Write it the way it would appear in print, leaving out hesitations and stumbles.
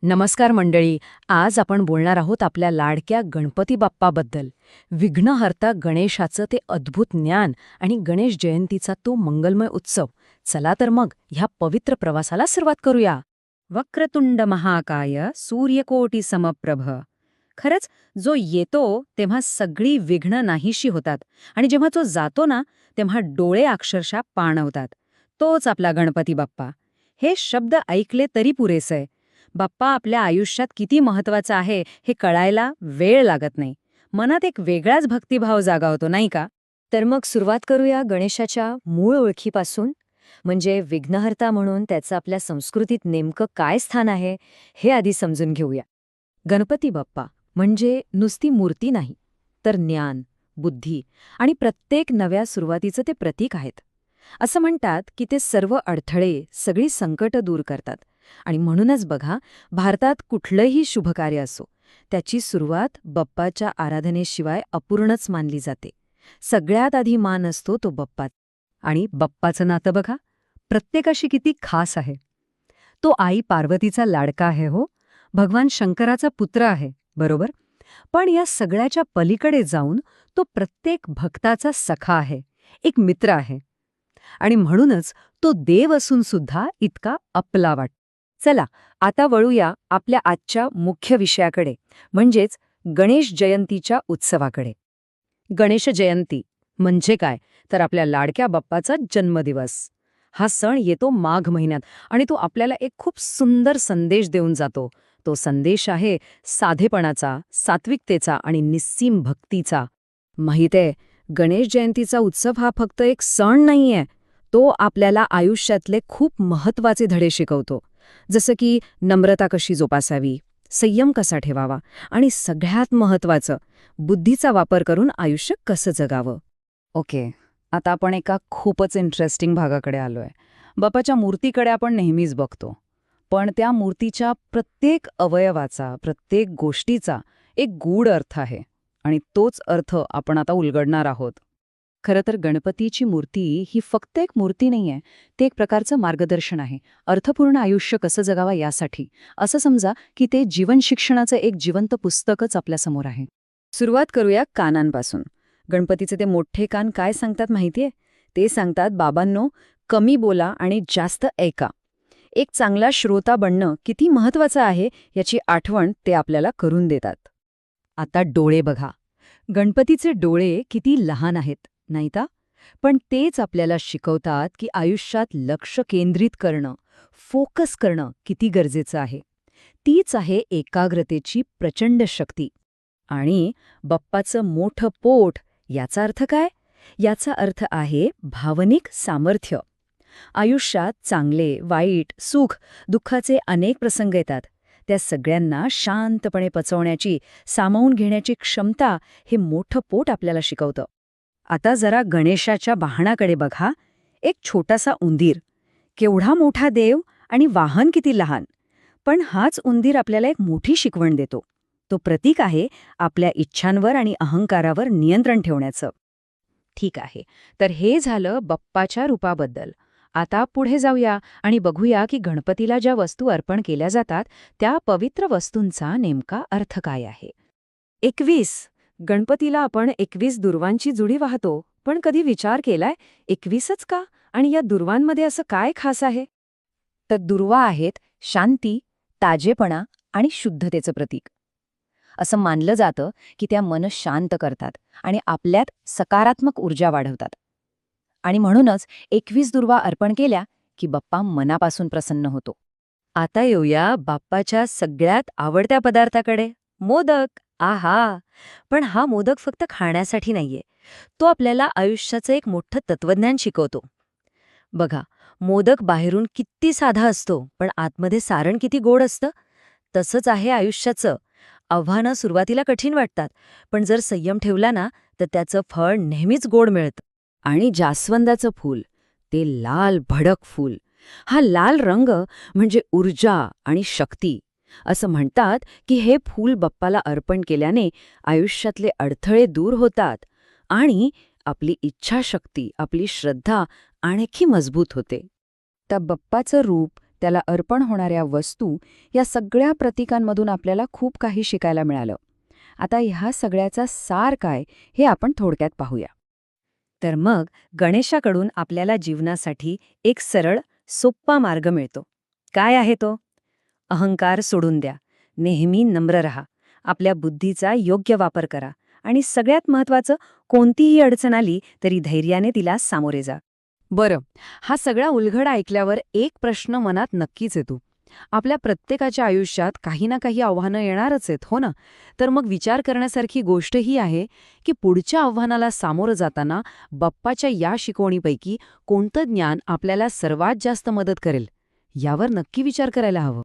नमस्कार मंडळी. आज आपण बोलणार आहोत आपल्या लाडक्या गणपती बाप्पाबद्दल. विघ्नहर्ता गणेशाचं ते अद्भुत ज्ञान आणि गणेश जयंतीचा तो मंगलमय उत्सव. चला तर मग ह्या पवित्र प्रवासाला सुरुवात करूया. वक्रतुंड महाकाय सूर्यकोटी समप्रभ. खरंच जो येतो तेव्हा सगळी विघ्न नाहीशी होतात आणि जेव्हा तो जातो ना तेव्हा डोळे अक्षरशः पाणवतात. तोच आपला गणपती बाप्पा. हे शब्द ऐकले तरी पुरेसे. बाप्पा आपल्या आयुष्यात किती महत्वाचा आहे हे कळायला वेळ लागत नाही. मनात एक वेगळाच भक्तिभाव जागा होतो, नाही का? तर मग सुरुवात करूया गणेशाच्या मूळ ओळखीपासून. म्हणजे विघ्नहर्ता म्हणून त्याचं आपल्या संस्कृतीत नेमकं काय स्थान आहे हे आधी समजून घेऊया. गणपती बाप्पा म्हणजे नुसती मूर्ती नाही, तर ज्ञान, बुद्धी आणि प्रत्येक नव्या सुरुवातीचं ते प्रतीक आहेत. असं म्हणतात की ते सर्व अडथळे, सगळी संकटं दूर करतात. आणि म्हणूनच बघा, भारतात कुठलंही शुभकार्य असो, त्याची सुरुवात बाप्पाच्या आराधनेशिवाय अपूर्णच मानली जाते. सगळ्यात आधी मान असतो तो बाप्पात. आणि बाप्पाचं नातं बघा, प्रत्येकाशी किती खास आहे. तो आई पार्वतीचा लाडका आहे, हो, भगवान शंकराचा पुत्र आहे, बरोबर. पण या सगळ्याच्या पलीकडे जाऊन तो प्रत्येक भक्ताचा सखा आहे, एक मित्र आहे. आणि म्हणूनच तो देव असून सुद्धा इतका आपला वाटतो. चला आता वळूया आपल्या आजच्या मुख्य विषयाकडे, म्हणजेच गणेश जयंतीच्या उत्सवाकडे. गणेश जयंती म्हणजे काय, तर आपल्या लाडक्या बाप्पाचा जन्मदिवस. हा सण येतो माघ महिन्यात आणि तो आपल्याला एक खूप सुंदर संदेश देऊन जातो. तो संदेश आहे साधेपणाचा, सात्विकतेचा आणि निस्सीम भक्तीचा. माहितीये, गणेश जयंतीचा उत्सव हा फक्त एक सण नाहीये, तो आपल्याला आयुष्यातले खूप महत्वाचे धडे शिकवतो. जसं की नम्रता कशी जोपासावी, संयम कसा ठेवावा आणि सगळ्यात महत्वाचं, बुद्धीचा वापर करून आयुष्य कसं जगावं. ओके, आता आपण एका खूपच इंटरेस्टिंग भागाकडे आलोय. बाप्पाच्या मूर्तीकडे आपण नेहमीच बघतो, पण त्या मूर्तीच्या प्रत्येक अवयवाचा, प्रत्येक गोष्टीचा एक गूढ अर्थ आहे आणि तोच अर्थ आपण आता उलगडणार आहोत. खरं तर गणपतीची मूर्ती ही फक्त एक मूर्ती नाहीये, ते एक प्रकारचं मार्गदर्शन आहे, अर्थपूर्ण आयुष्य कसं जगावं यासाठी. असं समजा की ते जीवन शिक्षणाचं एक जिवंत पुस्तकच आपल्यासमोर आहे. सुरुवात करूया कानांपासून. गणपतीचे ते मोठे कान काय सांगतात माहितीये? ते सांगतात, बाबांनो, कमी बोला आणि जास्त ऐका. एक चांगला श्रोता बनणं किती महत्वाचं आहे याची आठवण ते आपल्याला करून देतात. आता डोळे बघा. गणपतीचे डोळे किती लहान आहेत, नाही का? पण तेच आपल्याला शिकवतात की आयुष्यात लक्ष केंद्रित करणं, फोकस करणं किती गरजेचं आहे. तीच आहे एकाग्रतेची प्रचंड शक्ती. आणि बाप्पाचं मोठं पोट, याचा अर्थ काय? याचा अर्थ आहे भावनिक सामर्थ्य. आयुष्यात चांगले, वाईट, सुख, दुःखाचे अनेक प्रसंग येतात. त्या सगळ्यांना शांतपणे पचवण्याची, सामावून घेण्याची क्षमता हे मोठं पोट आपल्याला शिकवतं. आता जरा गणेशाच्या वाहनाकडे बघा. एक छोटासा उंदीर, केवढा मोठा देव आणि वाहन किती लहान. पण हाच उंदीर आपल्याला एक मोठी शिकवण देतो. तो प्रतीक आहे आपल्या इच्छांवर आणि अहंकारावर नियंत्रण ठेवण्याचं. ठीक आहे, तर हे झालं बाप्पाच्या रूपाबद्दल. आता पुढे जाऊया आणि बघूया की गणपतीला ज्या वस्तू अर्पण केल्या जातात त्या पवित्र वस्तूंचा नेमका अर्थ काय आहे. 21. गणपतीला आपण 21 दुर्वांची जुडी वाहतो, पण कधी विचार केलाय 21च का? आणि या दुर्वांमध्ये असं काय खास आहे? तर दुर्वा आहेत शांती, ताजेपणा आणि शुद्धतेचं प्रतीक. असं मानलं जातं की त्या मन शांत करतात आणि आपल्यात सकारात्मक ऊर्जा वाढवतात. आणि म्हणूनच 21 दुर्वा अर्पण केल्या की बाप्पा मनापासून प्रसन्न होतो. आता येऊया बाप्पाच्या सगळ्यात आवडत्या पदार्थाकडे, मोदक. आहा! पण हा मोदक फक्त खाण्यासाठी नाहीये, तो आपल्याला आयुष्याचं एक मोठं तत्वज्ञान शिकवतो. बघा, मोदक बाहेरून किती साधा असतो, पण आतमध्ये सारण किती गोड असतं. तसंच आहे आयुष्याचं. आव्हानं सुरुवातीला कठीण वाटतात, पण जर संयम ठेवला ना तर त्याचं फळ नेहमीच गोड मिळतं. आणि जास्वंदाचं फूल, ते लाल भडक फूल, हा लाल रंग म्हणजे ऊर्जा आणि शक्ती. असं म्हणतात की हे फूल बाप्पाला अर्पण केल्याने आयुष्यातले अडथळे दूर होतात आणि आपली इच्छाशक्ती, आपली श्रद्धा आणखी मजबूत होते. त्या बाप्पाचं रूप, त्याला अर्पण होणाऱ्या वस्तू, या सगळ्या प्रतीकांमधून आपल्याला खूप काही शिकायला मिळालं. आता ह्या सगळ्याचा सार काय हे आपण थोडक्यात पाहूया. तर मग गणेशाकडून आपल्याला जीवनासाठी एक सरळ, सोप्पा मार्ग मिळतो. काय आहे तो? अहंकार सोडून द्या, नेहमी नम्र रहा, आपल्या बुद्धीचा योग्य वापर करा आणि सगळ्यात महत्त्वाचं, कोणतीही अडचण आली तरी धैर्याने तिला सामोरे जा. बरं, हा सगळा उलगडा ऐकल्यावर एक प्रश्न मनात नक्कीच येतो. आपल्या प्रत्येकाच्या आयुष्यात काही ना काही आव्हानं येणारच आहेत, हो ना? तर मग विचार करण्यासारखी गोष्ट ही आहे की पुढच्या आव्हानाला सामोरं जाताना बाप्पाच्या या शिकवणीपैकी कोणतं ज्ञान आपल्याला सर्वात जास्त मदत करेल, यावर नक्की विचार करायला हवं.